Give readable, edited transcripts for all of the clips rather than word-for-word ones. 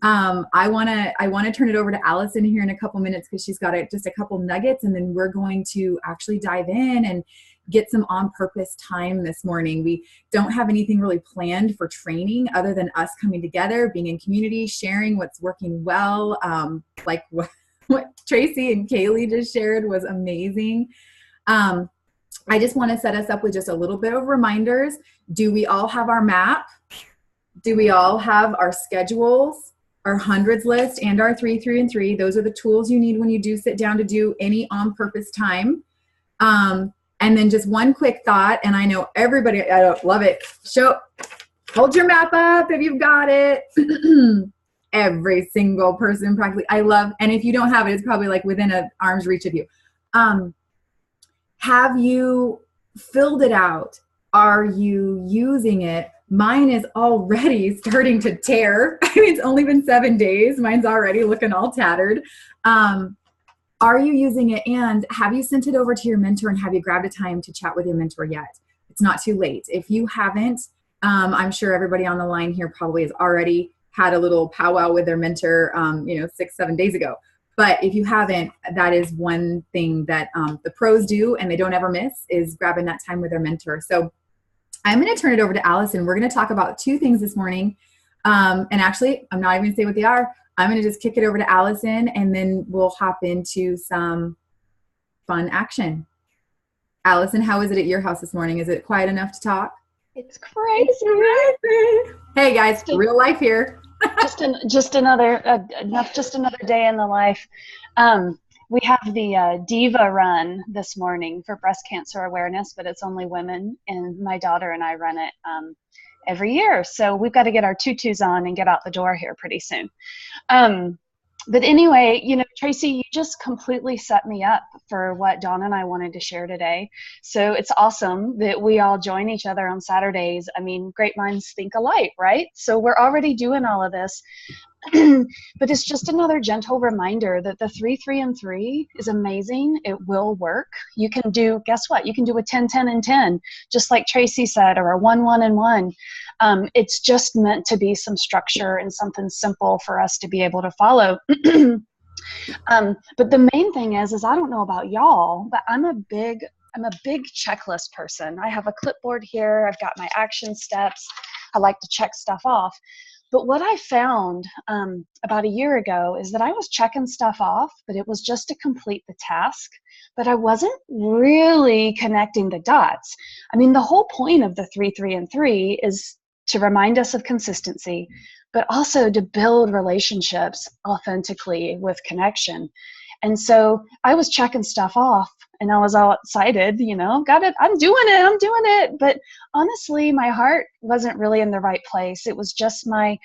I wanna turn it over to Allison here in a couple minutes because she's got just a couple nuggets, and then we're going to actually dive in and get some on purpose time this morning. We don't have anything really planned for training other than us coming together, being in community, sharing what's working well. Like what Tracy and Kaylee just shared was amazing. I just want to set us up with just a little bit of reminders. Do we all have our map? Do we all have our schedules, our hundreds list, and our 3, 3, and 3? Those are the tools you need when you do sit down to do any on-purpose time. And then just one quick thought, and I know everybody, I love it. Hold your map up if you've got it. Every single person practically, and if you don't have it, it's probably like within an arm's reach of you. Have you filled it out? Are you using it? Mine is already starting to tear. I mean, it's only been 7 days. Mine's already looking all tattered. Are you using it? And have you sent it over to your mentor, and have you grabbed a time to chat with your mentor yet? It's not too late. If you haven't, I'm sure everybody on the line here probably has already had a little powwow with their mentor, 6, 7 days ago. But if you haven't, that is one thing that the pros do and they don't ever miss, is grabbing that time with their mentor. So I'm going to turn it over to Allison. We're going to talk about 2 things this morning. And actually, I'm not even going to say what they are. I'm going to just kick it over to Allison, and then we'll hop into some fun action. Allison, how is it at your house this morning? Is it quiet enough to talk? It's crazy. Hey guys, real life here. just another day in the life. We have the Diva Run this morning for breast cancer awareness, but it's only women, and my daughter and I run it every year. So we've got to get our tutus on and get out the door here pretty soon. But anyway, Tracy, you just completely set me up for what Dawn and I wanted to share today. So it's awesome that we all join each other on Saturdays. I mean, great minds think alike, right? So we're already doing all of this. But it's just another gentle reminder that the 3, 3, and 3 is amazing. It will work. You can do, guess what? You can do a 10, 10, and 10, just like Tracy said, or a 1, 1, and 1. It's just meant to be some structure and something simple for us to be able to follow. But the main thing is I don't know about y'all, but I'm a big checklist person. I have a clipboard here. I've got my action steps. I like to check stuff off. But what I found about a year ago is that I was checking stuff off, but it was just to complete the task. But I wasn't really connecting the dots. I mean, the whole point of the 3, 3, and 3 is to remind us of consistency, but also to build relationships authentically with connection. And so I was checking stuff off, and I was all excited, got it, I'm doing it. But honestly, my heart wasn't really in the right place. It was just my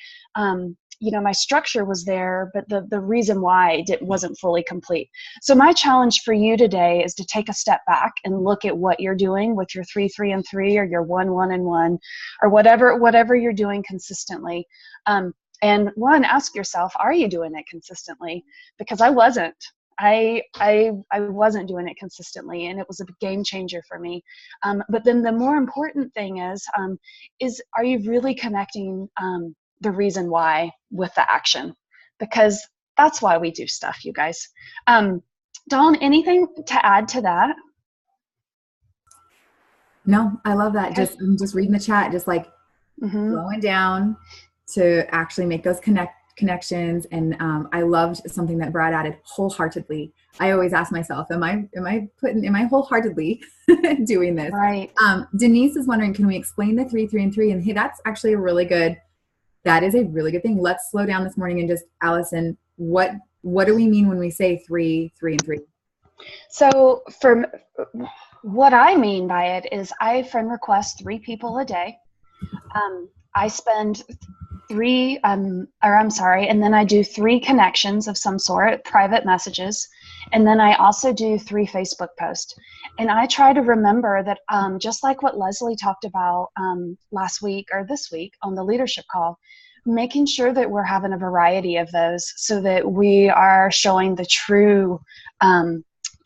structure was there, but the reason why it wasn't fully complete. So my challenge for you today is to take a step back and look at what you're doing with your 3, 3, and 3, or your 1, 1, and 1, or whatever you're doing consistently. And one, ask yourself, are you doing it consistently? Because I wasn't. I wasn't doing it consistently, and it was a game changer for me. But then the more important thing is are you really connecting the reason why with the action? Because that's why we do stuff, you guys. Dawn, anything to add to that? No, I love that. I'm just reading the chat, just like slowing down to actually make those connections. And I loved something that Brad added, wholeheartedly. I always ask myself, am I wholeheartedly doing this? Right. Denise is wondering, can we explain the 3, 3, and 3? And hey, that is a really good thing. Let's slow down this morning and just, Allison, what do we mean when we say 3, 3, and 3? So what I mean by it is I friend request 3 people a day. I spend and then I do 3 connections of some sort, private messages. And then I also do 3 Facebook posts. And I try to remember that just like what Leslie talked about last week or this week on the leadership call, making sure that we're having a variety of those so that we are showing the true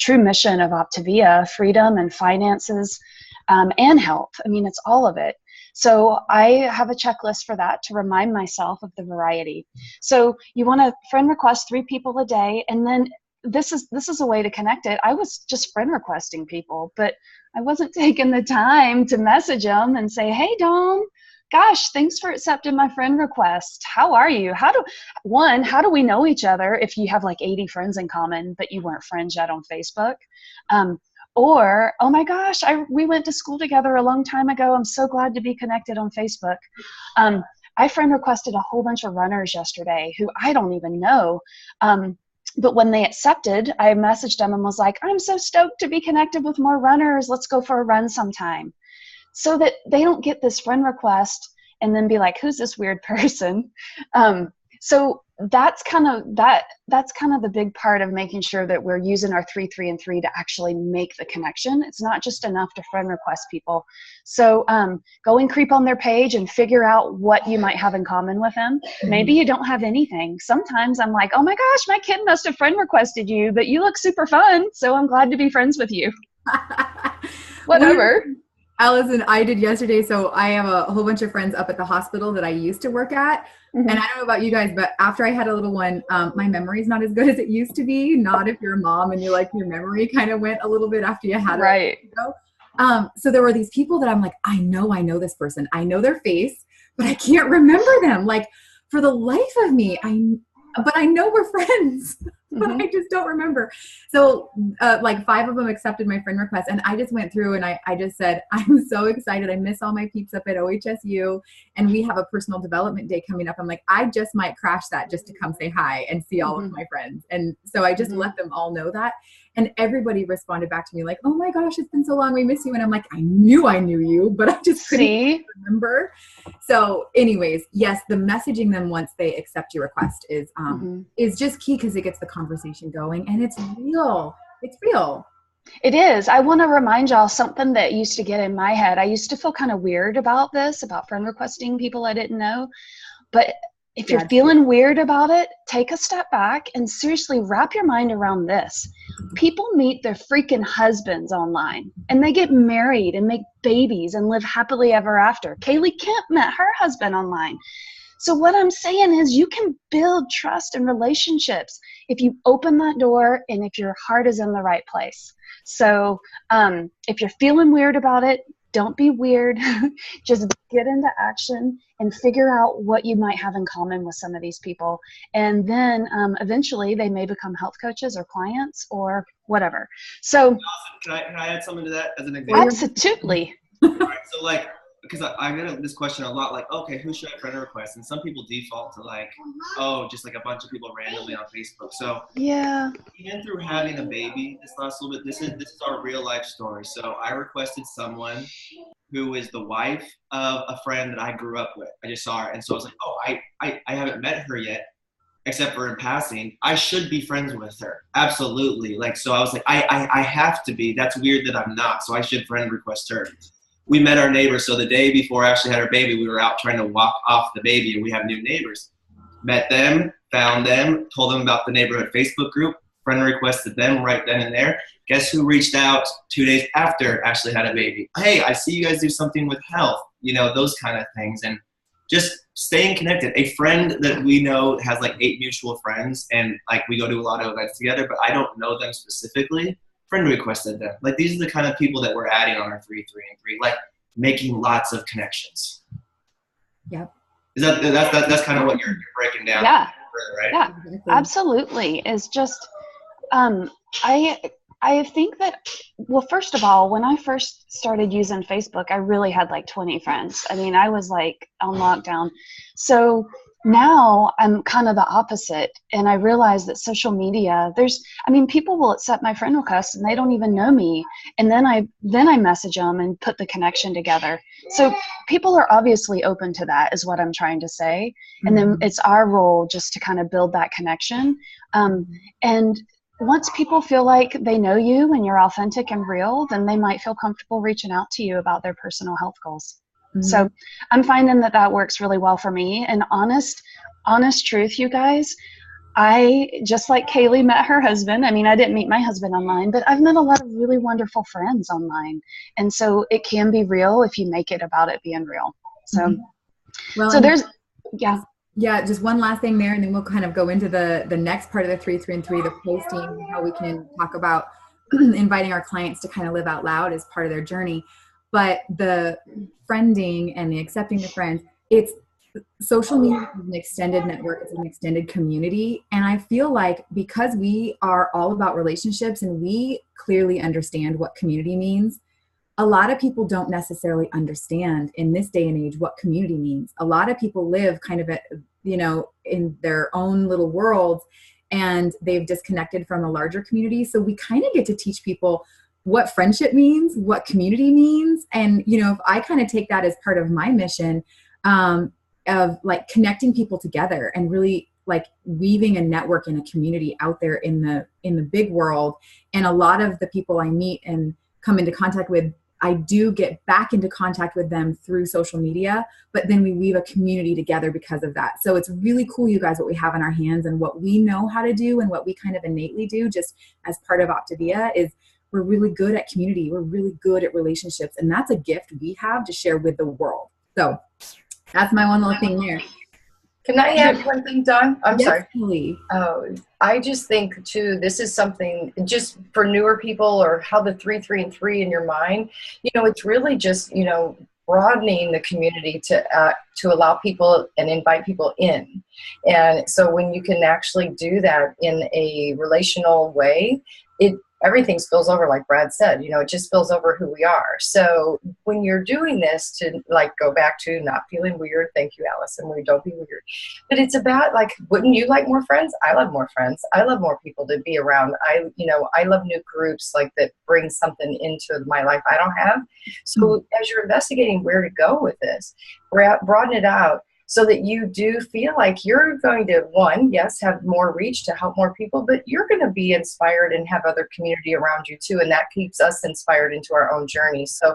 mission of Optavia, freedom and finances and health. I mean, it's all of it. So I have a checklist for that to remind myself of the variety. So you want to friend request 3 people a day, and then this is a way to connect it. I was just friend requesting people, but I wasn't taking the time to message them and say, hey, Dom, gosh, thanks for accepting my friend request. How are you? How do we know each other if you have like 80 friends in common, but you weren't friends yet on Facebook? Or, oh my gosh, we went to school together a long time ago. I'm so glad to be connected on Facebook. I friend requested a whole bunch of runners yesterday who I don't even know. But when they accepted, I messaged them and was like, I'm so stoked to be connected with more runners. Let's go for a run sometime. So that they don't get this friend request and then be like, who's this weird person? So that's kind of the big part of making sure that we're using our 3, 3, and 3 to actually make the connection. It's not just enough to friend request people. So go and creep on their page and figure out what you might have in common with them. Maybe you don't have anything. Sometimes I'm like, oh my gosh, my kid must have friend requested you, but you look super fun, so I'm glad to be friends with you. Whatever. Allison, I did yesterday. So I have a whole bunch of friends up at the hospital that I used to work at. Mm-hmm. And I don't know about you guys, but after I had a little one, my memory is not as good as it used to be. Not if you're a mom and your memory kind of went a little bit after you had right. it. So there were these people that I'm like, I know this person. I know their face, but I can't remember them. Like for the life of me, but I know we're friends, but I just don't remember. So 5 of them accepted my friend request, and I just went through and I just said, I'm so excited. I miss all my peeps up at OHSU, and we have a personal development day coming up. I'm like, I just might crash that just to come say hi and see all of my friends. And so I just let them all know that. And everybody responded back to me like, oh my gosh, it's been so long. We miss you. And I'm like, I knew you, but I just couldn't remember. So anyways, yes, the messaging them once they accept your request is just key because it gets the conversation going and it's real. It's real. It is. I want to remind y'all something that used to get in my head. I used to feel kind of weird about friend requesting people I didn't know. But if you're feeling weird about it, take a step back and seriously wrap your mind around this. People meet their freaking husbands online and they get married and make babies and live happily ever after. Kaylee Kemp met her husband online. So what I'm saying is you can build trust and relationships if you open that door and if your heart is in the right place. So if you're feeling weird about it, don't be weird. Just get into action and figure out what you might have in common with some of these people. And then eventually they may become health coaches or clients or whatever. So can I add something to that as an example? Absolutely. Right, so because I get this question a lot, okay, who should I friend request? And some people default to just a bunch of people randomly on Facebook. So yeah, even through having a baby this last little bit, this is our real life story. So I requested someone who is the wife of a friend that I grew up with. I just saw her, and so I was like, oh, I haven't met her yet, except for in passing. I should be friends with her, absolutely. So I was like, I have to be. That's weird that I'm not. So I should friend request her. We met our neighbors. So the day before Ashley had her baby, we were out trying to walk off the baby, and we have new neighbors. Met them, found them, told them about the neighborhood Facebook group, friend requested them right then and there. Guess who reached out 2 days after Ashley had a baby? Hey, I see you guys do something with health, those kind of things. And just staying connected. A friend that we know has 8 mutual friends, and we go to a lot of events together, but I don't know them specifically. Friend requested them. These are the kind of people that we're adding on our 3, 3, and 3, making lots of connections. Yep. That's kind of what you're breaking down. Yeah. Further, right? Yeah, absolutely. It's just, I think that, well, first of all, when I first started using Facebook, I really had 20 friends. I mean, I was on lockdown. So now I'm kind of the opposite. And I realize that social media, people will accept my friend request and they don't even know me. And then I message them and put the connection together. So people are obviously open to that is what I'm trying to say. And then it's our role just to kind of build that connection. And once people feel like they know you and you're authentic and real, then they might feel comfortable reaching out to you about their personal health goals. So I'm finding that works really well for me. And honest truth, you guys, I, just like Kaylee met her husband. I mean, I didn't meet my husband online, but I've met a lot of really wonderful friends online. And so it can be real if you make it about it being real. So, well, so there's, yeah. Yeah, just one last thing there, and then we'll kind of go into the next part of the 3, 3, and 3, the posting, how we can talk about inviting our clients to kind of live out loud as part of their journey. But the friending and the accepting the friends, it's social media is an extended network, it's an extended community. And I feel like because we are all about relationships and we clearly understand what community means, a lot of people don't necessarily understand in this day and age what community means. A lot of people live kind of at, in their own little worlds, and they've disconnected from a larger community. So we kind of get to teach people what friendship means, what community means. And, if I kind of take that as part of my mission, of like connecting people together and really like weaving a network and a community out there in the big world. And a lot of the people I meet and come into contact with, I do get back into contact with them through social media, but then we weave a community together because of that. So it's really cool, you guys, what we have in our hands and what we know how to do and what we kind of innately do just as part of Optavia is we're really good at community. We're really good at relationships. And that's a gift we have to share with the world. So that's my one little thing there. Can I add one thing, Dawn? I'm sorry. Please. Oh, I just think too, this is something just for newer people or how the 3, 3, and 3 in your mind, it's really just, broadening the community to allow people and invite people in. And so when you can actually do that in a relational way, everything spills over, like Brad said, it just spills over who we are. So when you're doing this to like go back to not feeling weird, thank you, Allison, we don't be weird. But it's about like, wouldn't you like more friends? I love more friends. I love more people to be around. I love new groups like that bring something into my life I don't have. So as you're investigating where to go with this, broaden it out, so that you do feel like you're going to, one, yes, have more reach to help more people, but you're going to be inspired and have other community around you too, and that keeps us inspired into our own journey. So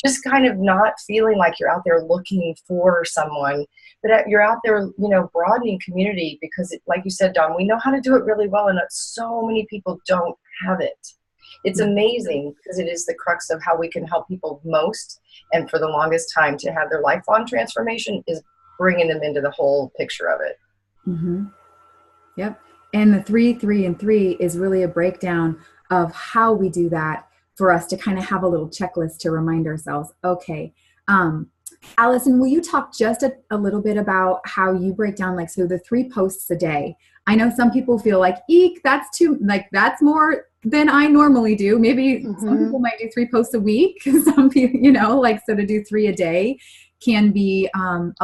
just kind of not feeling like you're out there looking for someone, but you're out there, broadening community because, like you said, Dawn, we know how to do it really well, and so many people don't have it. It's amazing because it is the crux of how we can help people most, and for the longest time to have their lifelong transformation is bringing them into the whole picture of it. Mm-hmm. Yep. And the 3, 3, and 3 is really a breakdown of how we do that for us to kind of have a little checklist to remind ourselves, okay, Allison, will you talk just a little bit about how you break down, like, so the 3 posts a day? I know some people feel like, eek, that's that's more than I normally do. Maybe some people might do 3 posts a week. Some people, so to do 3 a day can be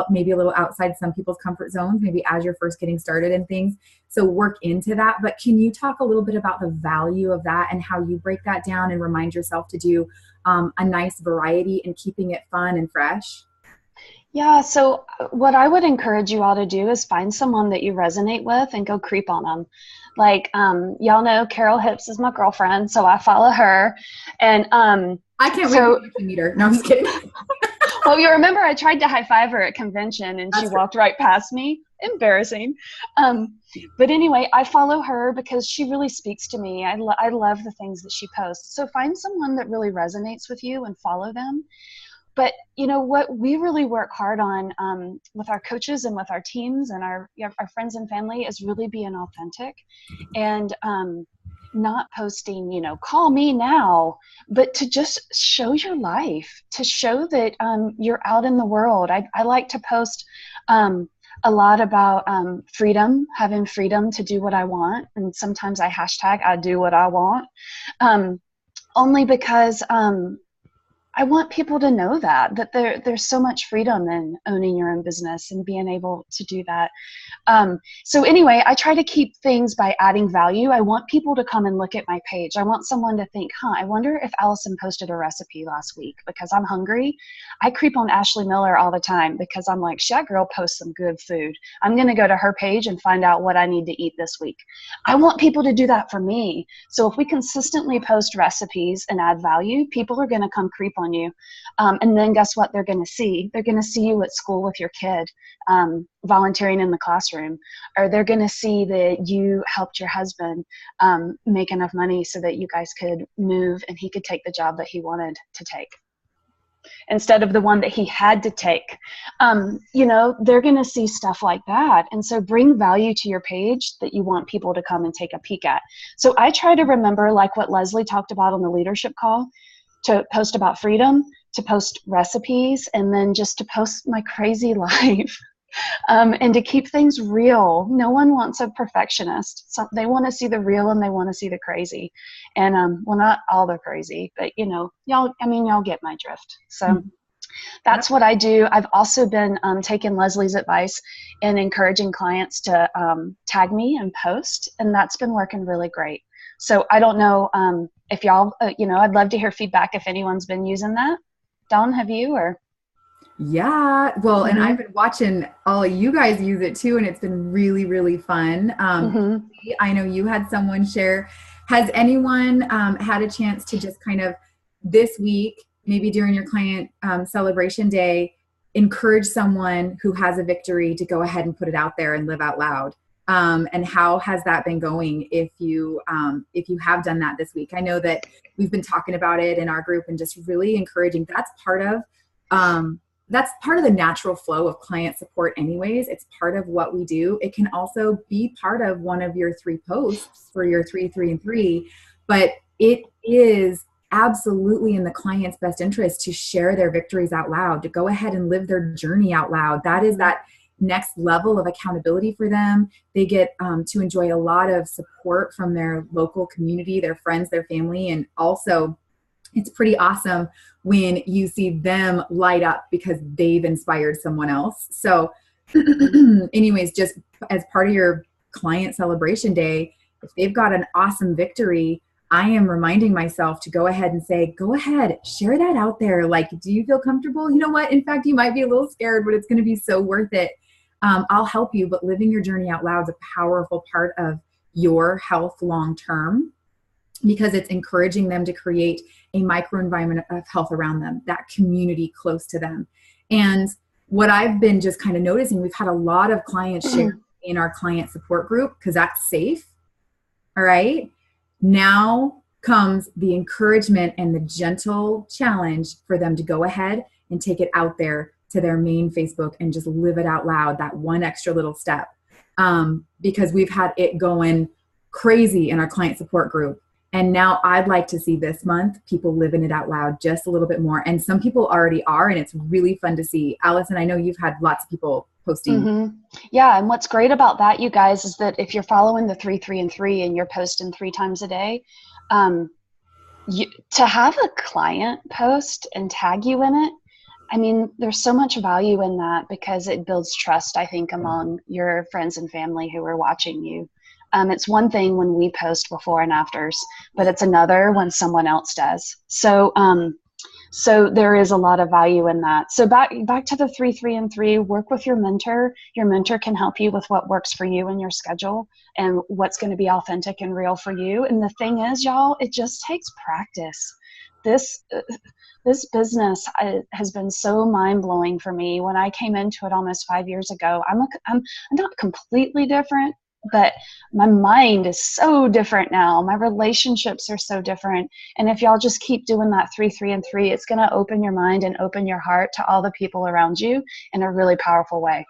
maybe a little outside some people's comfort zones, maybe as you're first getting started and things. So work into that. But can you talk a little bit about the value of that and how you break that down and remind yourself to do a nice variety and keeping it fun and fresh? Yeah, so what I would encourage you all to do is find someone that you resonate with and go creep on them. Like, y'all know Carol Hips is my girlfriend, so I follow her. And I can't wait to meet her. No, I'm just kidding. Well, you remember I tried to high five her at convention and she walked right past me. Embarrassing. But anyway, I follow her because she really speaks to me. I love the things that she posts. So find someone that really resonates with you and follow them. But what we really work hard on with our coaches and with our teams and our friends and family is really being authentic and not posting, call me now, but to just show your life, to show that you're out in the world. I like to post a lot about freedom, having freedom to do what I want. And sometimes I hashtag I do what I want, only because I want people to know that there's so much freedom in owning your own business and being able to do that. So anyway, I try to keep things by adding value. I want people to come and look at my page. I want someone to think, I wonder if Allison posted a recipe last week because I'm hungry. I creep on Ashley Miller all the time because I'm like, that girl posts some good food. I'm going to go to her page and find out what I need to eat this week. I want people to do that for me. So if we consistently post recipes and add value, people are going to come creep on you. And then guess what they're going to see? They're going to see you at school with your kid, volunteering in the classroom, or they're going to see that you helped your husband make enough money so that you guys could move and he could take the job that he wanted to take. instead of the one that he had to take. You know, they're going to see stuff like that. And so bring value to your page that you want people to come and take a peek at. So I try to remember, like what Leslie talked about on the leadership call, to post about freedom, to post recipes, and then just to post my crazy life. And to keep things real. No one wants a perfectionist. So they want to see the real and they want to see the crazy. And well, not all the crazy, but you know, y'all get my drift. So that's what I do. I've also been taking Leslie's advice and encouraging clients to tag me and post, and that's been working really great. So I don't know if y'all, you know, I'd love to hear feedback if anyone's been using that. Dawn, have you, or? Yeah, well, and I've been watching all of you guys use it too, and it's been really, really fun. I know you had someone share. Has anyone had a chance to just kind of this week, maybe during your client celebration day, encourage someone who has a victory to go ahead and put it out there and live out loud? And how has that been going if you have done that this week? I know that we've been talking about it in our group and just really encouraging. That's part of the natural flow of client support anyways. It's part of what we do. It can also be part of one of your 3 posts for your 3, 3, and 3, but it is absolutely in the client's best interest to share their victories out loud, to go ahead and live their journey out loud. That is that next level of accountability for them. They get to enjoy a lot of support from their local community, their friends, their family, and also it's pretty awesome when you see them light up because they've inspired someone else. So anyways, just as part of your client celebration day, if they've got an awesome victory, I am reminding myself to go ahead and say, go ahead, share that out there. Like, do you feel comfortable? You know what? In fact, you might be a little scared, but it's going to be so worth it. I'll help you, but living your journey out loud is a powerful part of your health long-term, because it's encouraging them to create a microenvironment of health around them, that community close to them. And what I've been just kind of noticing, we've had a lot of clients share in our client support group because that's safe. All right. Now comes the encouragement and the gentle challenge for them to go ahead and take it out there to their main Facebook and just live it out loud, that one extra little step. Because we've had it going crazy in our client support group. And now I'd like to see this month people living it out loud just a little bit more. And some people already are, and it's really fun to see. Allison, I know you've had lots of people posting. Yeah, and what's great about that, you guys, is that if you're following the 3, 3, and 3 and you're posting 3 times a day, to have a client post and tag you in it, I mean, there's so much value in that because it builds trust, I think, among your friends and family who are watching you. It's one thing when we post before and afters, but it's another when someone else does. So there is a lot of value in that. So back to the 3, 3, and 3, work with your mentor. Your mentor can help you with what works for you and your schedule and what's going to be authentic and real for you. And the thing is, y'all, it just takes practice. This business has been so mind-blowing for me. When I came into it almost 5 years ago, I'm not completely different, but my mind is so different now. My relationships are so different. And if y'all just keep doing that 3, 3, and 3, it's going to open your mind and open your heart to all the people around you in a really powerful way.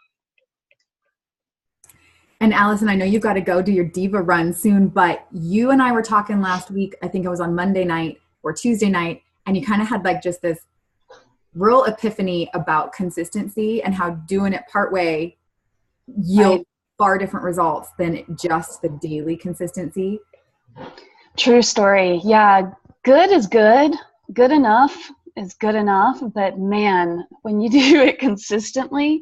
And Allison, I know you've got to go do your diva run soon, but you and I were talking last week, I think it was on Monday night or Tuesday night, and you kind of had like just this real epiphany about consistency and how doing it part way yields far different results than just the daily consistency. True story. Yeah. Good is good. Good enough is good enough. But man, when you do it consistently,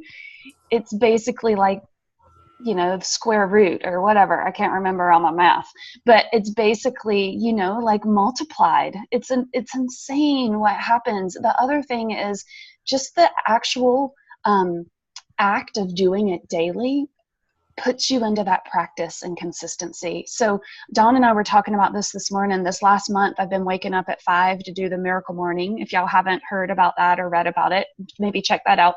it's basically like, you know, the square root or whatever. I can't remember all my math, but it's basically, you know, like multiplied. It's insane what happens. The other thing is just the actual act of doing it daily puts you into that practice and consistency. So Dawn and I were talking about this morning. This last month, I've been waking up at 5 to do the Miracle Morning. If y'all haven't heard about that or read about it, maybe check that out.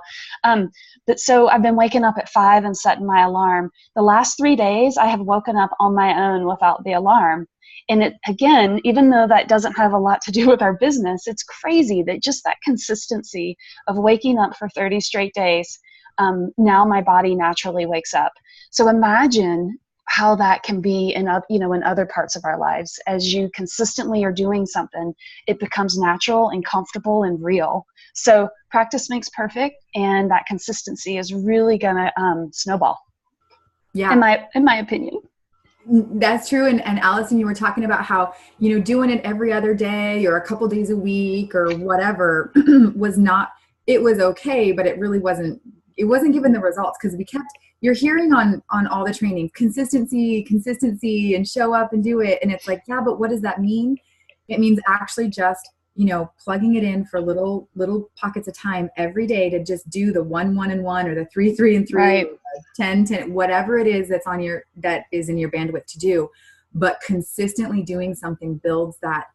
But so I've been waking up at 5 and setting my alarm. The last 3 days, I have woken up on my own without the alarm. And it, again, even though that doesn't have a lot to do with our business, it's crazy that just that consistency of waking up for 30 straight days, now my body naturally wakes up. So imagine how that can be in other parts of our lives. As you consistently are doing something, it becomes natural and comfortable and real. So practice makes perfect, and that consistency is really gonna snowball. Yeah, in my opinion. That's true. And Allison, you were talking about how, doing it every other day or a couple days a week or whatever it was okay, but it really wasn't giving the results, because you're hearing on all the trainings, consistency and show up and do it. And it's like, yeah, but what does that mean? It means actually just, plugging it in for little pockets of time every day to just do the 1, 1, and 1, or the 3, 3, and 3, right. 10, 10, whatever it is that is in your bandwidth to do. But consistently doing something builds that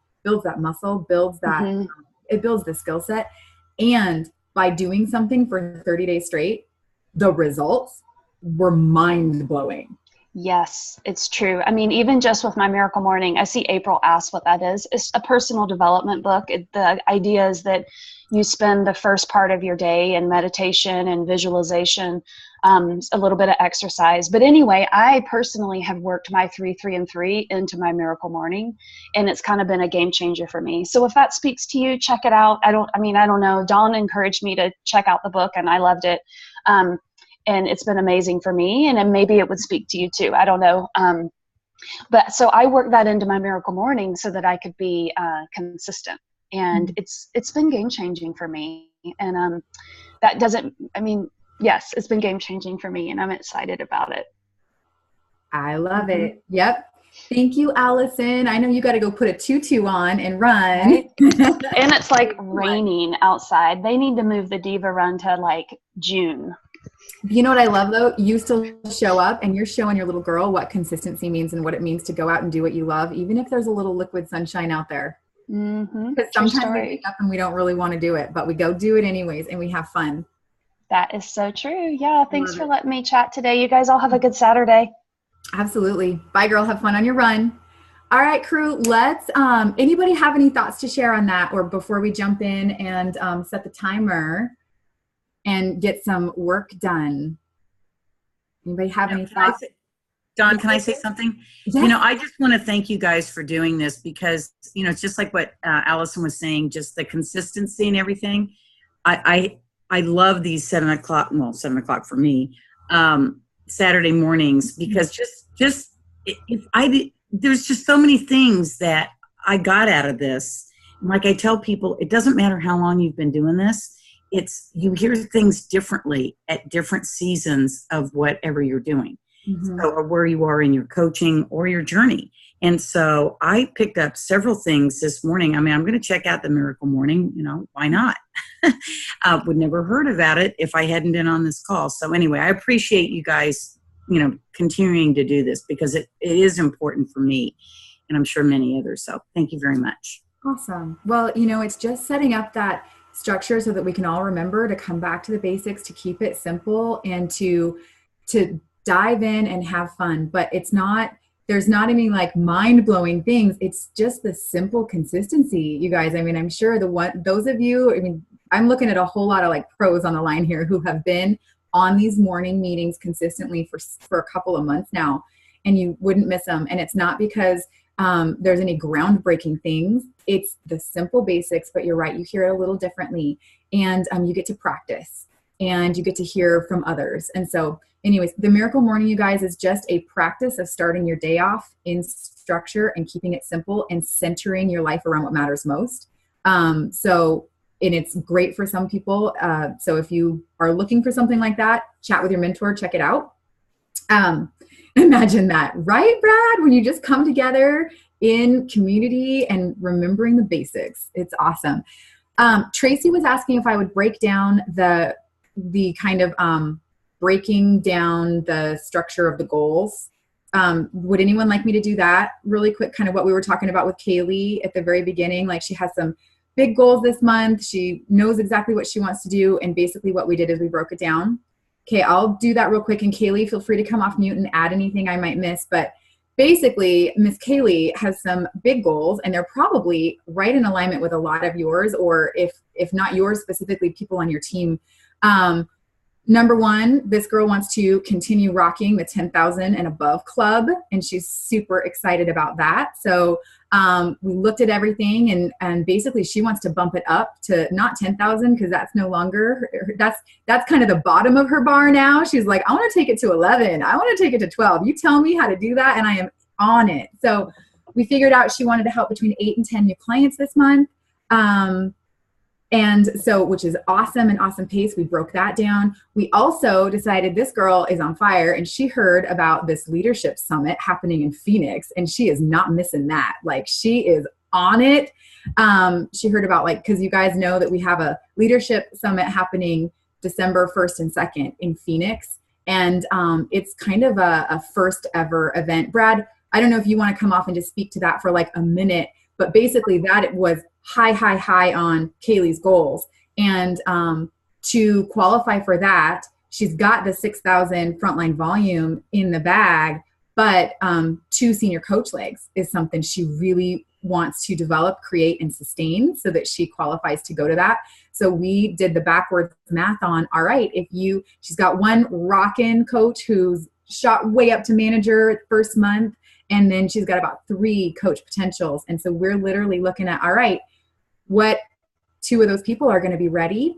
muscle, builds that, it builds the skill set. And by doing something for 30 days straight, the results were mind blowing. Yes, it's true. I mean, even just with my Miracle Morning, I see April ask what that is. It's a personal development book. The idea is that you spend the first part of your day in meditation and visualization, a little bit of exercise. But anyway, I personally have worked my 3, 3, and 3 into my Miracle Morning, and it's kind of been a game changer for me. So if that speaks to you, check it out. I don't know. Dawn encouraged me to check out the book, and I loved it. And it's been amazing for me, and then maybe it would speak to you too. I don't know. But so I worked that into my Miracle Morning so that I could be consistent. And it's been game changing for me. And yes, it's been game changing for me, and I'm excited about it. I love it. Yep. Thank you, Allison. I know you got to go put a tutu on and run. Right? And it's like raining outside. They need to move the Diva Run to like June. You know what I love though? You still show up, and you're showing your little girl what consistency means and what it means to go out and do what you love, even if there's a little liquid sunshine out there. Because sometimes we wake up and we don't really want to do it, but we go do it anyways, and we have fun. That is so true. Yeah. Thanks for letting me chat today. You guys all have a good Saturday. Absolutely. Bye, girl. Have fun on your run. All right, crew. Let's, anybody have any thoughts to share on that, or before we jump in and set the timer and get some work done? Anybody have any thoughts? Dawn, can I say something? Yes. I just want to thank you guys for doing this, because, it's just like what Allison was saying, just the consistency and everything. I love these 7 o'clock for me, Saturday mornings, because there's just so many things that I got out of this. And like I tell people, it doesn't matter how long you've been doing this. You hear things differently at different seasons of whatever you're doing, or where you are in your coaching or your journey. And so I picked up several things this morning. I mean, I'm going to check out the Miracle Morning. Why not? Would never heard about it if I hadn't been on this call. So anyway, I appreciate you guys, continuing to do this, because it is important for me, and I'm sure many others. So thank you very much. Awesome. Well, it's just setting up that structure so that we can all remember to come back to the basics, to keep it simple, and to dive in and have fun. But there's not any like mind-blowing things. It's just the simple consistency, you guys. I mean, I'm sure those of you, I'm looking at a whole lot of like pros on the line here who have been on these morning meetings consistently for a couple of months now, and you wouldn't miss them. And it's not because there's any groundbreaking things. It's the simple basics, but you're right. You hear it a little differently, and you get to practice, and you get to hear from others. And so anyways, the Miracle Morning, you guys, is just a practice of starting your day off in structure and keeping it simple and centering your life around what matters most. And it's great for some people. So if you are looking for something like that, chat with your mentor, check it out. Imagine that, right, Brad? When you just come together in community and remembering the basics. It's awesome. Tracy was asking if I would break down the kind of breaking down the structure of the goals. Would anyone like me to do that really quick? Kind of what we were talking about with Kaylee at the very beginning. Like, she has some big goals this month. She knows exactly what she wants to do. And basically what we did is we broke it down. Okay, I'll do that real quick. And Kaylee, feel free to come off mute and add anything I might miss. But basically, Miss Kaylee has some big goals, and they're probably right in alignment with a lot of yours, or if not yours specifically, people on your team. Number one, this girl wants to continue rocking the 10,000 and above club, and she's super excited about that. So we looked at everything, and basically she wants to bump it up to not 10,000, because that's no longer, that's kind of the bottom of her bar now. She's like, I want to take it to 11. I want to take it to 12. You tell me how to do that, and I am on it. So we figured out she wanted to help between 8 and 10 new clients this month. And so, which is awesome, an awesome pace. We broke that down. We also decided this girl is on fire, and she heard about this leadership summit happening in Phoenix, and she is not missing that. Like, she is on it. She heard about, like, because you guys know that we have a leadership summit happening December 1st and 2nd in Phoenix. And it's kind of a first ever event. Brad, I don't know if you want to come off and just speak to that for like a minute, but basically that it was high on Kaylee's goals. And to qualify for that, she's got the 6,000 frontline volume in the bag, but 2 senior coach legs is something she really wants to develop, create, and sustain so that she qualifies to go to that. So we did the backwards math on, all right, she's got one rockin' coach who's shot way up to manager first month, and then she's got about 3 coach potentials. And so we're literally looking at, all right, what 2 of those people are going to be ready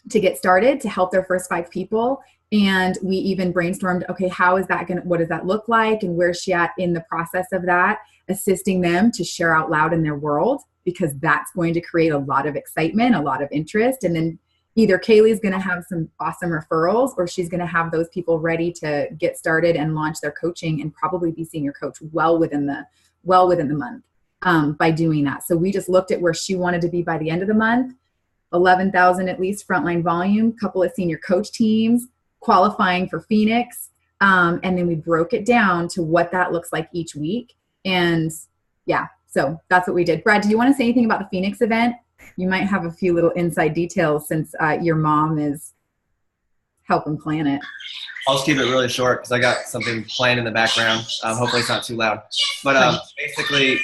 to get started to help their first 5 people. And we even brainstormed, okay, what does that look like? And where's she at in the process of that, assisting them to share out loud in their world, because that's going to create a lot of excitement, a lot of interest. And then either Kaylee's going to have some awesome referrals, or she's going to have those people ready to get started and launch their coaching and probably be senior coach well within the month by doing that. So we just looked at where she wanted to be by the end of the month, 11,000 at least frontline volume, couple of senior coach teams, qualifying for Phoenix. And then we broke it down to what that looks like each week. And yeah, so that's what we did. Brad, do you want to say anything about the Phoenix event? You might have a few little inside details since your mom is helping plan it. I'll just keep it really short because I got something playing in the background. Hopefully it's not too loud. But basically,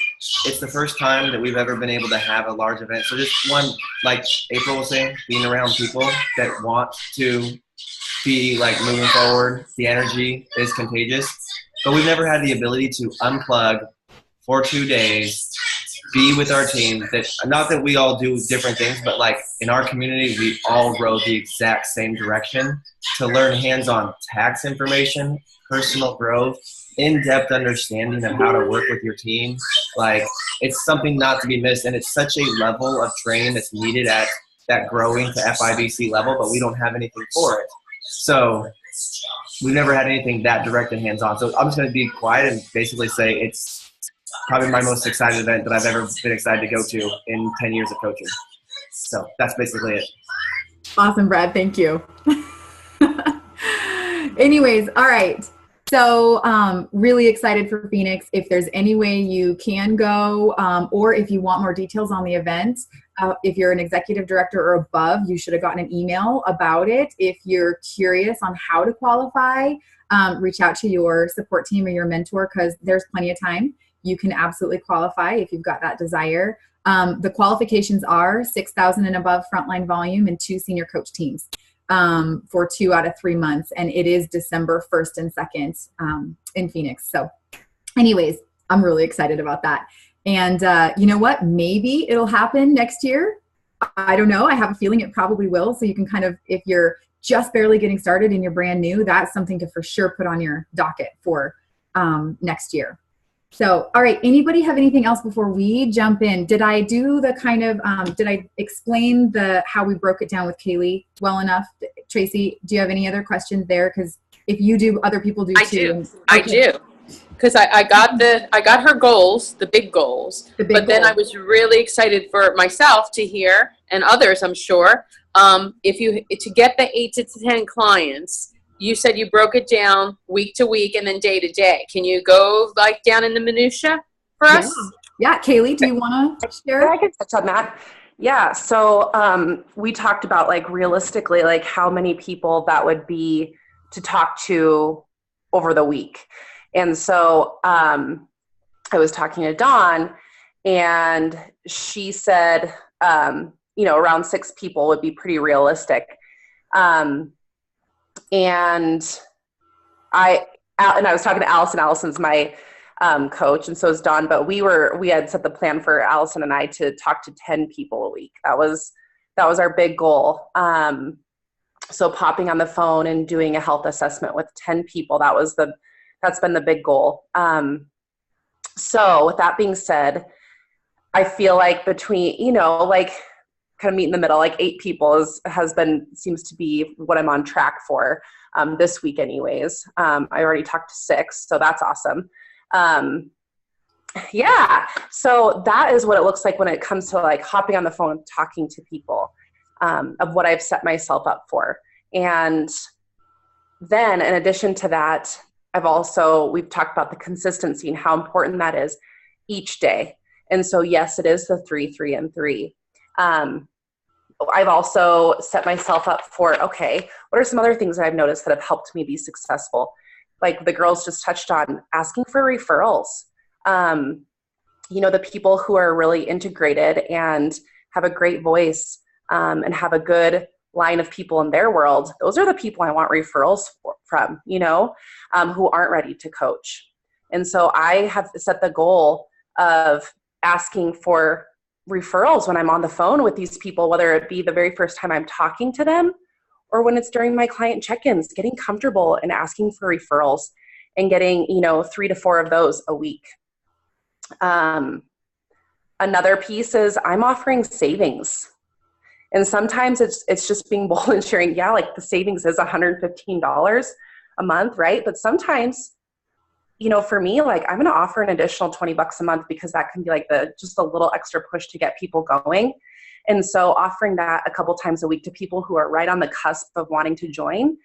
it's the first time that we've ever been able to have a large event. So just one, like April was saying, being around people that want to be like moving forward. The energy is contagious. But we've never had the ability to unplug for 2 days, be with our team. That not that we all do different things, but like in our community, we all row the exact same direction to learn hands-on tax information, personal growth, in-depth understanding of how to work with your team. Like, it's something not to be missed, and it's such a level of training that's needed at that growing to FIBC level, but we don't have anything for it. So we've never had anything that direct and hands-on. So I'm just going to be quiet and basically say it's probably my most excited event that I've ever been excited to go to in 10 years of coaching. So that's basically it. Awesome, Brad. Thank you. Anyways, all right. So really excited for Phoenix. If there's any way you can go, or if you want more details on the event, if you're an executive director or above, you should have gotten an email about it. If you're curious on how to qualify, reach out to your support team or your mentor, because there's plenty of time. You can absolutely qualify if you've got that desire. The qualifications are 6,000 and above frontline volume and 2 senior coach teams for 2 out of 3 months. And it is December 1st and 2nd in Phoenix. So anyways, I'm really excited about that. And you know what? Maybe it'll happen next year. I don't know. I have a feeling it probably will. So you can kind of, if you're just barely getting started and you're brand new, that's something to for sure put on your docket for next year. So, all right, anybody have anything else before we jump in? Did I do the kind of, did I explain how we broke it down with Kaylee well enough? Tracy, do you have any other questions there? Because if you do, other people do too. I do. Because I got her goals, the big goals, then I was really excited for myself to hear, and others I'm sure, to get the 8 to 10 clients, you said you broke it down week to week and then day to day. Can you go like down in the minutia for us? Yeah, Kaylee, do you want to share? Yeah, I can touch on that. Yeah, so we talked about like realistically, like how many people that would be to talk to over the week. And so I was talking to Dawn, and she said, around 6 people would be pretty realistic. And I was talking to Allison. Allison's my coach, and so is Dawn. But we had set the plan for Allison and I to talk to 10 people a week. That was our big goal. So popping on the phone and doing a health assessment with 10 people, that's been the big goal. So with that being said, I feel like between, kind of meet in the middle, like 8 people seems to be what I'm on track for this week anyways. I already talked to 6, so that's awesome. Yeah, so that is what it looks like when it comes to like hopping on the phone and talking to people of what I've set myself up for. And then in addition to that, we've talked about the consistency and how important that is each day. And so, yes, it is the 3, 3, and 3. I've also set myself up for, okay, what are some other things that I've noticed that have helped me be successful? Like the girls just touched on, asking for referrals. The people who are really integrated and have a great voice and have a good line of people in their world, those are the people I want referrals from, who aren't ready to coach. And so I have set the goal of asking for referrals when I'm on the phone with these people, whether it be the very first time I'm talking to them or when it's during my client check-ins, getting comfortable and asking for referrals and getting, 3 to 4 of those a week. Another piece is I'm offering savings. And sometimes it's just being bold and sharing, like the savings is $115 a month, right? But sometimes, for me, like I'm going to offer an additional $20 a month because that can be like just a little extra push to get people going. And so offering that a couple times a week to people who are right on the cusp of wanting to join,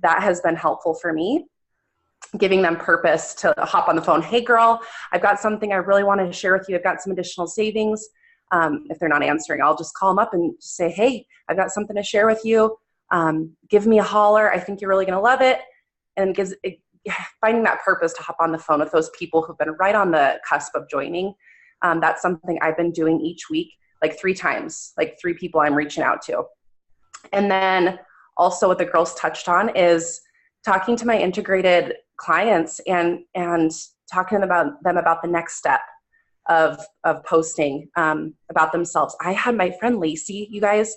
that has been helpful for me. Giving them purpose to hop on the phone. Hey girl, I've got something I really wanted to share with you. I've got some additional savings. If they're not answering, I'll just call them up and just say, hey, I've got something to share with you. Give me a holler. I think you're really going to love it. And finding that purpose to hop on the phone with those people who've been right on the cusp of joining. That's something I've been doing each week, like 3 times, like 3 people I'm reaching out to. And then also what the girls touched on is talking to my integrated clients and talking about the next step of posting about themselves. I had my friend Lacey, you guys,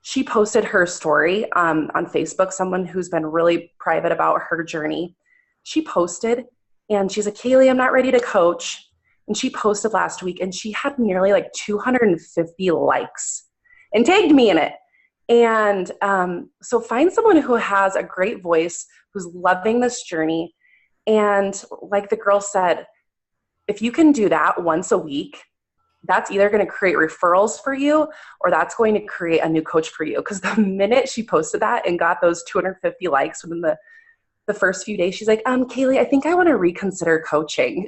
she posted her story on Facebook, someone who's been really private about her journey. She posted and she's like, Kaylee, I'm not ready to coach. And she posted last week and she had nearly like 250 likes and tagged me in it. And so find someone who has a great voice, who's loving this journey. And like the girl said, if you can do that once a week, that's either going to create referrals for you or that's going to create a new coach for you. Because the minute she posted that and got those 250 likes within the first few days, she's like, Kaylee, I think I want to reconsider coaching.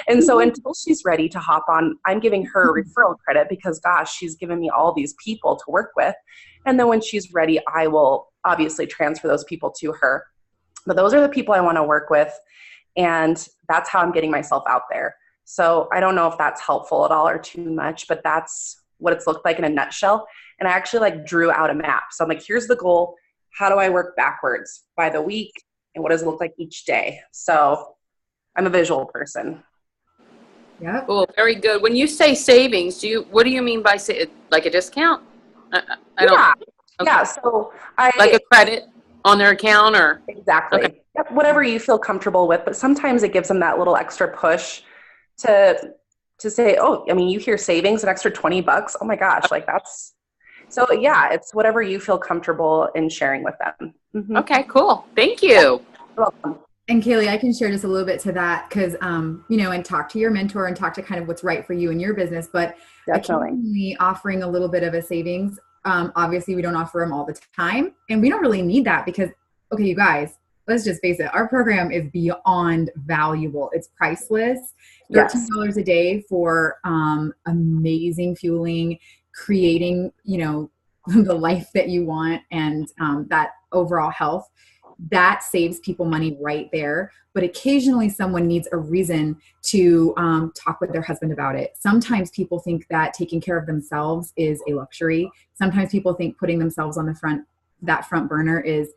And so until she's ready to hop on, I'm giving her referral credit because, gosh, she's given me all these people to work with. And then when she's ready, I will obviously transfer those people to her. But those are the people I want to work with. And that's how I'm getting myself out there. So I don't know if that's helpful at all or too much, but that's what it's looked like in a nutshell. And I actually drew out a map. So I'm like, here's the goal. How do I work backwards by the week? And what does it look like each day? So I'm a visual person. Yeah. Cool. Very good. When you say savings, what do you mean by like a discount? I don't. Yeah. Okay. Yeah. So like a credit on their account or? Exactly. Okay. Yep, whatever you feel comfortable with, but sometimes it gives them that little extra push to say, oh, I mean, you hear savings, an extra $20. Oh my gosh. Like that's, so yeah, it's whatever you feel comfortable in sharing with them. Mm-hmm. Okay, cool. Thank you. You're welcome. And Kaylee, I can share just a little bit to that because, and talk to your mentor and talk to kind of what's right for you in your business, but occasionally offering a little bit of a savings. Obviously we don't offer them all the time and we don't really need that because okay, you guys, let's just face it, our program is beyond valuable. It's priceless. $13 Yes. a day for amazing fueling, creating, the life that you want, and that overall health. That saves people money right there. But occasionally someone needs a reason to talk with their husband about it. Sometimes people think that taking care of themselves is a luxury. Sometimes people think putting themselves on that front burner is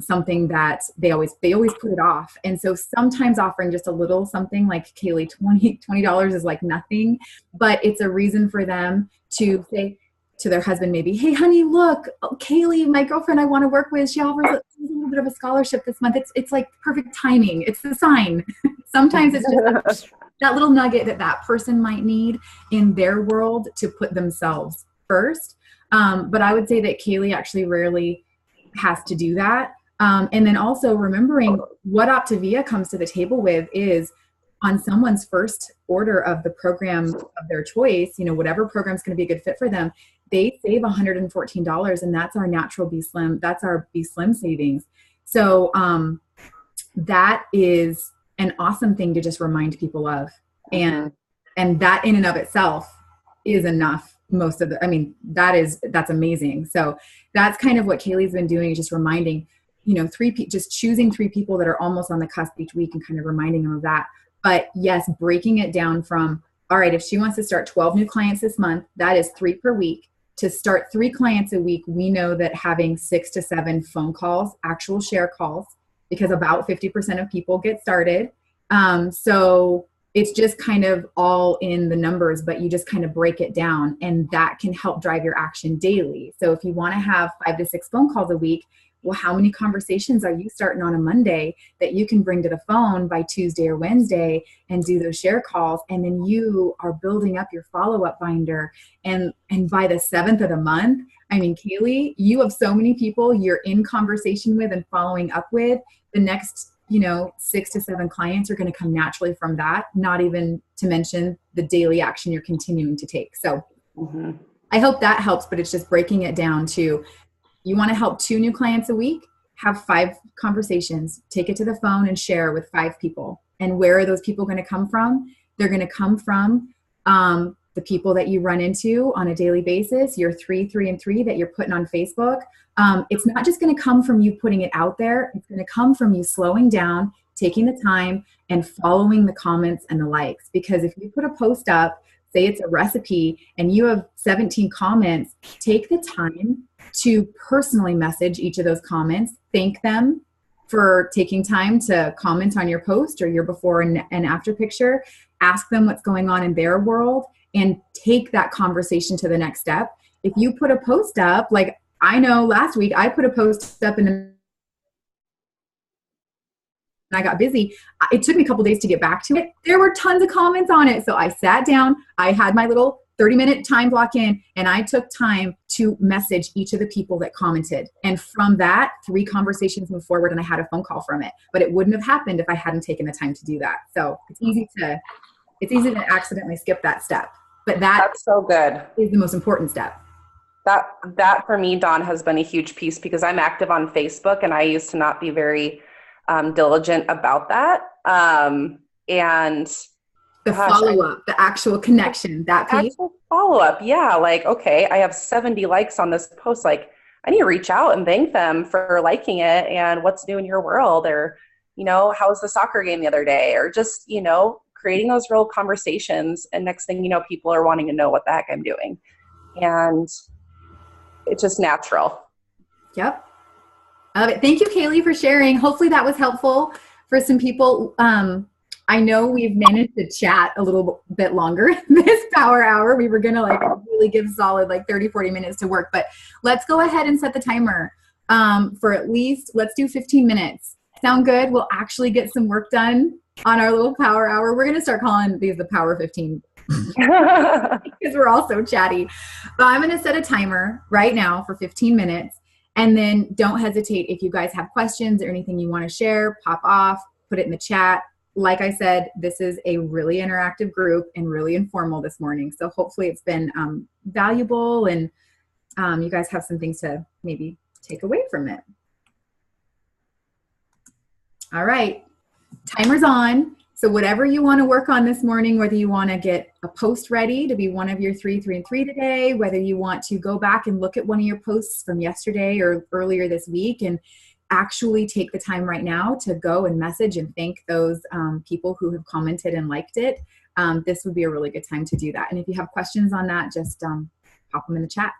something that they always put it off. And so sometimes offering just a little something like, Kaylee, $20 is like nothing, but it's a reason for them to say to their husband, maybe, hey honey, look, Kaylee, my girlfriend I want to work with, she offers a little bit of a scholarship this month. It's like perfect timing. It's the sign. Sometimes it's just that little nugget that person might need in their world to put themselves first. But I would say that Kaylee actually rarely has to do that. And then also remembering what Optavia comes to the table with is, on someone's first order of the program of their choice, whatever program is going to be a good fit for them, they save $114, and that's our natural B Slim. That's our B Slim savings. So that is an awesome thing to just remind people of. And that in and of itself is enough. That's amazing. So that's kind of what Kaylee's been doing, is just reminding, just choosing 3 people that are almost on the cusp each week and kind of reminding them of that. But yes, breaking it down from, all right, if she wants to start 12 new clients this month, that is 3 per week. To start 3 clients a week, we know that having 6 to 7 phone calls, actual share calls, because about 50% of people get started. So it's just kind of all in the numbers, but you just kind of break it down, and that can help drive your action daily. So if you want to have 5 to 6 phone calls a week, well, how many conversations are you starting on a Monday that you can bring to the phone by Tuesday or Wednesday and do those share calls? And then you are building up your follow-up binder. And by the 7th of the month, Kaylee, you have so many people you're in conversation with and following up with. The next, 6 to 7 clients are going to come naturally from that, not even to mention the daily action you're continuing to take. So I hope that helps, but it's just breaking it down to, you want to help 2 new clients a week, have 5 conversations, take it to the phone and share with 5 people. And where are those people going to come from? They're going to come from the people that you run into on a daily basis, your 3 and 3 that you're putting on Facebook. It's not just going to come from you putting it out there. It's going to come from you slowing down, taking the time, and following the comments and the likes. Because if you put a post up, say it's a recipe, and you have 17 comments, take the time to personally message each of those comments, thank them for taking time to comment on your post or your before and after picture, ask them what's going on in their world, and take that conversation to the next step. If you put a post up, like I know last week I put a post up and I got busy. It took me a couple days to get back to it. There were tons of comments on it. So I sat down, I had my little 30-minute time block in, and I took time to message each of the people that commented. And from that, 3 conversations moved forward, and I had a phone call from it. But it wouldn't have happened if I hadn't taken the time to do that. So it's easy to accidentally skip that step. But that's so good. Is the most important step. That for me, Dawn, has been a huge piece, because I'm active on Facebook, and I used to not be very diligent about that. And the follow-up, the actual connection, that piece. Actual follow-up, yeah. Like, okay, I have 70 likes on this post. Like, I need to reach out and thank them for liking it, and what's new in your world, or, how was the soccer game the other day, or just, creating those real conversations. And next thing you know, people are wanting to know what the heck I'm doing. And it's just natural. Yep. Thank you, Kaylee, for sharing. Hopefully that was helpful for some people. I know we've managed to chat a little bit longer this power hour. We were going to really give solid 30, 40 minutes to work, but let's go ahead and set the timer for at least, let's do 15 minutes. Sound good? We'll actually get some work done on our little power hour. We're going to start calling these the Power 15 because we're all so chatty. But I'm going to set a timer right now for 15 minutes. And then don't hesitate, if you guys have questions or anything you want to share, pop off, put it in the chat. Like I said, this is a really interactive group and really informal this morning. So hopefully it's been valuable, and you guys have some things to maybe take away from it. All right, timer's on. So whatever you want to work on this morning, whether you want to get a post ready to be one of your 3, 3, and 3 today, whether you want to go back and look at one of your posts from yesterday or earlier this week and actually take the time right now to go and message and thank those people who have commented and liked it, this would be a really good time to do that. And if you have questions on that, just pop them in the chat.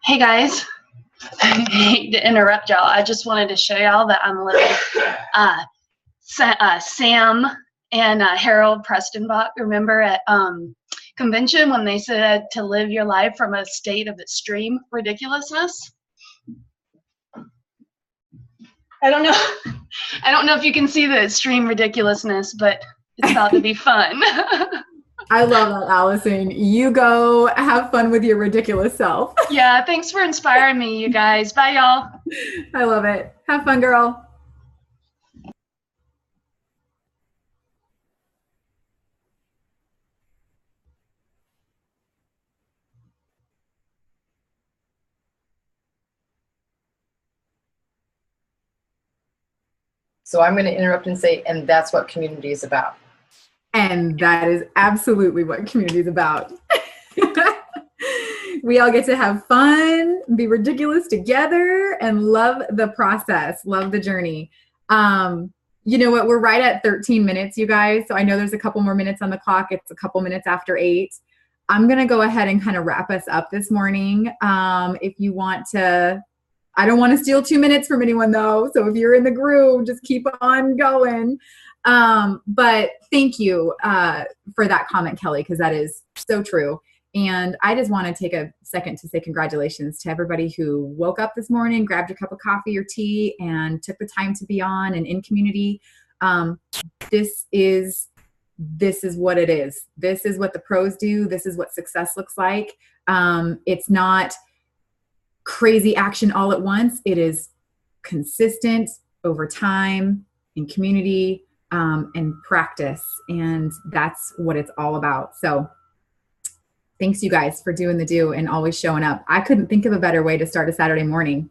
Hey guys, I hate to interrupt y'all. I just wanted to show y'all that I'm living Sam and Harold Prestonbach. Remember at convention when they said to live your life from a state of extreme ridiculousness? I don't know if you can see the extreme ridiculousness, but it's about to be fun. I love that, Allison. You go have fun with your ridiculous self. Yeah, thanks for inspiring me, you guys. Bye, y'all. I love it. Have fun, girl. So I'm going to interrupt and say, and that's what community is about. And that is absolutely what community is about. We all get to have fun, be ridiculous together, and love the process, love the journey. You know what? We're right at 13 minutes, you guys. So I know there's a couple more minutes on the clock. It's a couple minutes after 8. I'm going to go ahead and kind of wrap us up this morning. If you want to, I don't want to steal 2 minutes from anyone though. So if you're in the groove, just keep on going. But thank you for that comment, Kelly, because that is so true. And I just want to take a second to say congratulations to everybody who woke up this morning, grabbed your cup of coffee or tea, and took the time to be on and in community. This is what it is. This is what the pros do. This is what success looks like. It's not crazy action all at once. It is consistent over time in community and practice. And that's what it's all about. So thanks you guys for doing the do and always showing up. I couldn't think of a better way to start a Saturday morning.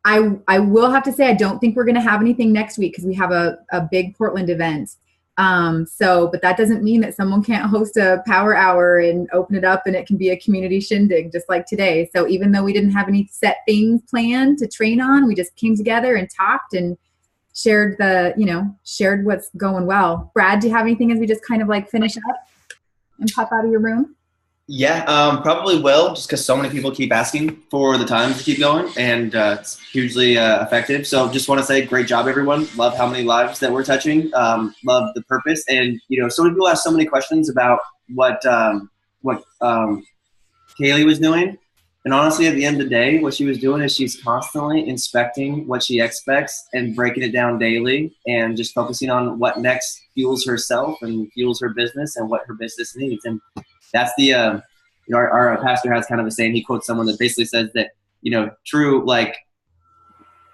I will have to say, I don't think we're going to have anything next week because we have a big Portland event. But that doesn't mean that someone can't host a power hour and open it up and it can be a community shindig just like today. So even though we didn't have any set things planned to train on, we just came together and talked and shared what's going well. Brad, do you have anything as we just kind of like finish up and pop out of your room? Yeah, probably will, just because so many people keep asking for the time to keep going, and it's hugely effective. So just want to say great job, everyone. Love how many lives that we're touching. Love the purpose. And, so many people ask so many questions about what Kaylee was doing. And honestly, at the end of the day, what she was doing is she's constantly inspecting what she expects and breaking it down daily and just focusing on what next fuels herself and fuels her business and what her business needs. And that's the, our pastor has kind of a saying. He quotes someone that basically says that, true, like,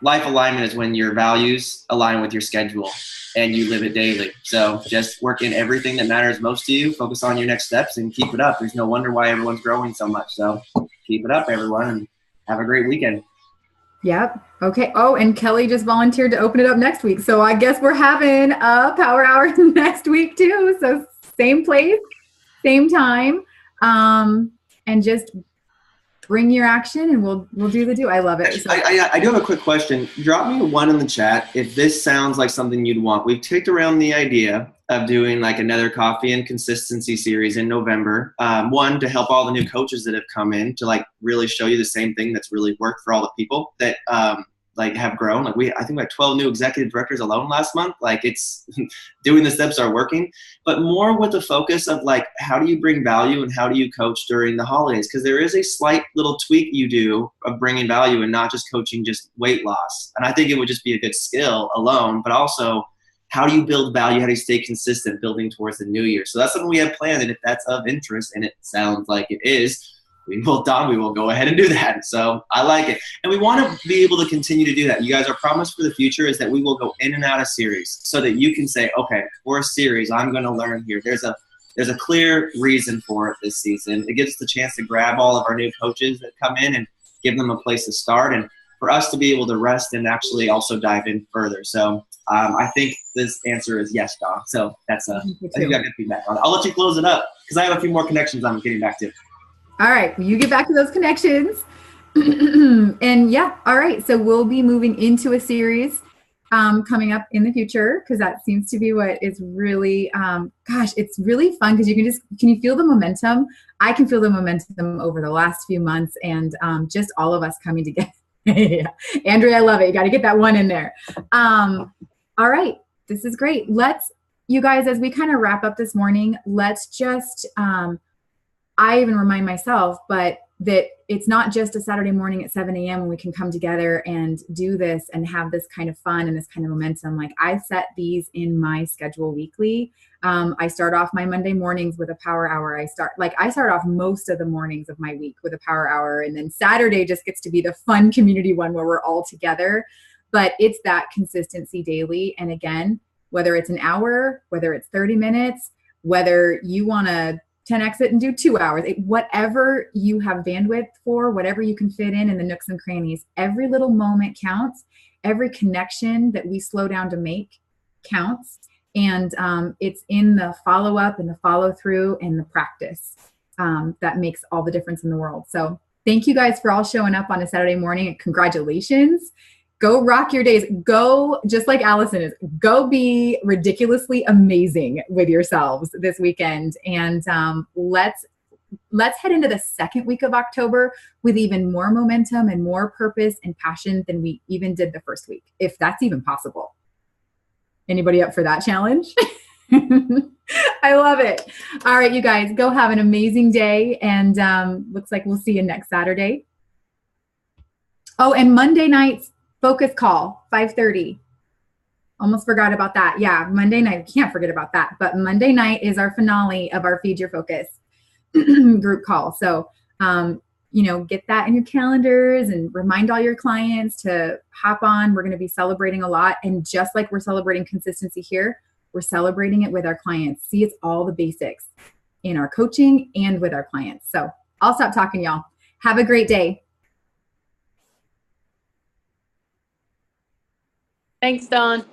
life alignment is when your values align with your schedule and you live it daily. So just work in everything that matters most to you, focus on your next steps, and keep it up. There's no wonder why everyone's growing so much. So keep it up, everyone, and have a great weekend. Yep. Okay. Oh, and Kelly just volunteered to open it up next week. So I guess we're having a power hour next week too. So same place, same time, and just bring your action and we'll do the do. I love it. I do have a quick question. Drop me a 1 in the chat if this sounds like something you'd want. We've kicked around the idea of doing like another coffee and consistency series in November. One, to help all the new coaches that have come in to like really show you the same thing that's really worked for all the people that like have grown. Like I think like 12 new executive directors alone last month. Like it's doing the steps are working, but more with the focus of like, how do you bring value and how do you coach during the holidays? Because there is a slight little tweak you do of bringing value and not just coaching just weight loss. And I think it would just be a good skill alone, but also how do you build value? How do you stay consistent building towards the new year? So that's something we have planned. And if that's of interest, and it sounds like it is, we will go ahead and do that. So I like it. And we want to be able to continue to do that. You guys, our promise for the future is that we will go in and out of series so that you can say, okay, for a series, I'm going to learn here. There's a clear reason for it this season. It gives us the chance to grab all of our new coaches that come in and give them a place to start, and for us to be able to rest and actually also dive in further. So I think this answer is yes, Don. So that's I think I got good feedback on it. I'll let you close it up because I have a few more connections I'm getting back to. All right, well, you get back to those connections. And yeah, all right, so we'll be moving into a series. coming up in the future, because that seems to be what is really, gosh, it's really fun because can you feel the momentum? I can feel the momentum over the last few months, and just all of us coming together. Yeah. Andrea, I love it. You got to get that one in there. All right. This is great. You guys, as we kind of wrap up this morning, let's just, I even remind myself, but that it's not just a Saturday morning at 7 a.m. when we can come together and do this and have this kind of fun and this kind of momentum. Like, I set these in my schedule weekly. I start off my Monday mornings with a power hour. I start off most of the mornings of my week with a power hour. And then Saturday just gets to be the fun community one where we're all together. But it's that consistency daily. And again, whether it's an hour, whether it's 30 minutes, whether you want to 10x it and do 2 hours, whatever you have bandwidth for, whatever you can fit in the nooks and crannies, every little moment counts. Every connection that we slow down to make counts. And it's in the follow-up and the follow-through and the practice that makes all the difference in the world. So thank you guys for all showing up on a Saturday morning, and congratulations. Go rock your days. Go, just like Allison is, go be ridiculously amazing with yourselves this weekend. And let's head into the second week of October with even more momentum and more purpose and passion than we even did the first week, if that's even possible. Anybody up for that challenge? I love it. All right, you guys, go have an amazing day. And looks like we'll see you next Saturday. Oh, and Monday nights, focus call, 5:30. Almost forgot about that. Yeah, Monday night. Can't forget about that. But Monday night is our finale of our Feed Your Focus group call. So, get that in your calendars and remind all your clients to hop on. We're going to be celebrating a lot. And just like we're celebrating consistency here, we're celebrating it with our clients. See, it's all the basics in our coaching and with our clients. So I'll stop talking, y'all. Have a great day. Thanks, Dawn.